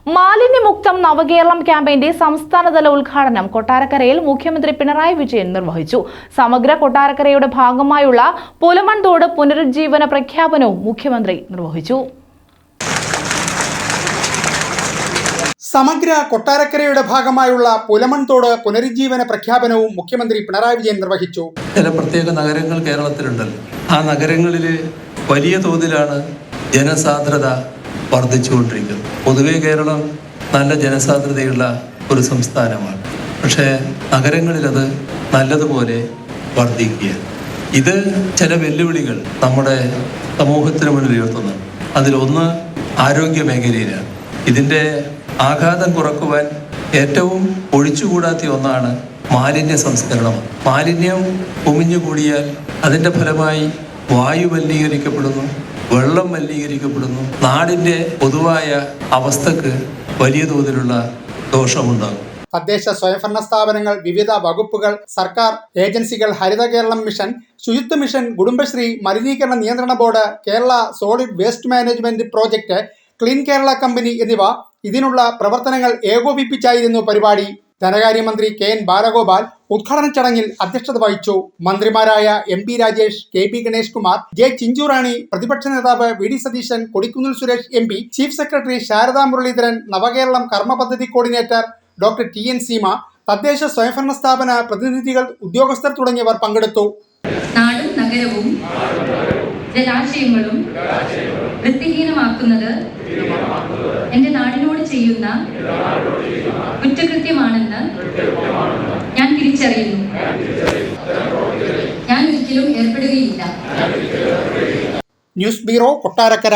മാലിന്യമുക്തം നവകേരളം ക്യാമ്പയിന്റെ സംസ്ഥാനതല ഉദ്ഘാടനം കൊട്ടാരക്കരയിൽ മുഖ്യമന്ത്രി പിണറായി വിജയൻ നിർവഹിച്ചു. സമഗ്ര കൊട്ടാരക്കരയുടെ ഭാഗമായുള്ള പുലമൺതോട് പുനരുജ്ജീവന പ്രഖ്യാപനവും മുഖ്യമന്ത്രി നിർവഹിച്ചു. സമഗ്ര കൊട്ടാരക്കരയുടെ ഭാഗമായുള്ള പുലമൺതോട് പുനരുജ്ജീവന പ്രഖ്യാപനവും മുഖ്യമന്ത്രി പിണറായി വിജയൻ നിർവഹിച്ചു. ചില പ്രത്യേക നഗരങ്ങൾ കേരളത്തിലുണ്ടല്ലോ. ആ നഗരങ്ങളിൽ വലിയ തോതിലാണ് ജനസാന്ദ്രത വർദ്ധിച്ചുകൊണ്ടിരിക്കുന്നത്. പൊതുവെ കേരളം നല്ല ജനസാന്ദ്രതയുള്ള ഒരു സംസ്ഥാനമാണ്. പക്ഷേ നഗരങ്ങളിൽ അത് നല്ലതുപോലെ വർദ്ധിക്കുകയാണ്. ഇത് ചില വെല്ലുവിളികൾ നമ്മുടെ സമൂഹത്തിന് മുന്നിൽ ഉയർത്തുന്നു. അതിലൊന്ന് ആരോഗ്യ മേഖലയിലാണ്. ഇതിൻ്റെ ആഘാതം കുറക്കുവാൻ ഏറ്റവും ഒഴിച്ചുകൂടാത്ത ഒന്നാണ് മാലിന്യ സംസ്കരണം. മാലിന്യം കുമിഞ്ഞുകൂടിയാൽ അതിൻ്റെ ഫലമായി വായു മലിനീകരിക്കപ്പെടുന്നു, വെള്ളം മലിനീകരിക്കപ്പെടുന്നു. നാടിൻ്റെ പൊതുവായ അവസ്ഥക്ക് വലിയ തോതിലുള്ള ദോഷമുണ്ടാകും. തദ്ദേശ സ്വയംഭരണ സ്ഥാപനങ്ങൾ, വിവിധ വകുപ്പുകൾ, സർക്കാർ ഏജൻസികൾ, ഹരിത കേരളം മിഷൻ, ശുചിത്വ മിഷൻ, കുടുംബശ്രീ, മലിനീകരണ നിയന്ത്രണ board, Kerala solid waste management project, clean Kerala company എന്നിവ ഇതിനുള്ള പ്രവർത്തനങ്ങൾ ഏകോപിപ്പിച്ചായിരുന്നു പരിപാടി. ധനകാര്യമന്ത്രി KN ബാലഗോപാൽ ഉദ്ഘാടന ചടങ്ങിൽ അധ്യക്ഷത വഹിച്ചു. മന്ത്രിമാരായ MP Rajesh, KP Ganesh Kumar, J Chinchu Rani, പ്രതിപക്ഷ നേതാവ് VD Satheesan, Kodikunnil Suresh MP, chief secretary Sarada Muraleedharan, Navakeralam കർമ്മ പദ്ധതി കോർഡിനേറ്റർ ഡോക്ടർ TN സീമ, തദ്ദേശ സ്വയംഭരണ സ്ഥാപന പ്രതിനിധികൾ, ഉദ്യോഗസ്ഥർ തുടങ്ങിയവർ പങ്കെടുത്തു. നാടും നഗരവും ജലാശയങ്ങളും വൃത്തിഹീനമാക്കുന്നത് എന്റെ നാടിനോട് ചെയ്യുന്ന കുറ്റകൃത്യമാണെന്ന് ഞാൻ തിരിച്ചറിയുന്നു. ഞാൻ ഒരിക്കലും ഏർപ്പെടുകയില്ല. News bureau, Kottarakkara.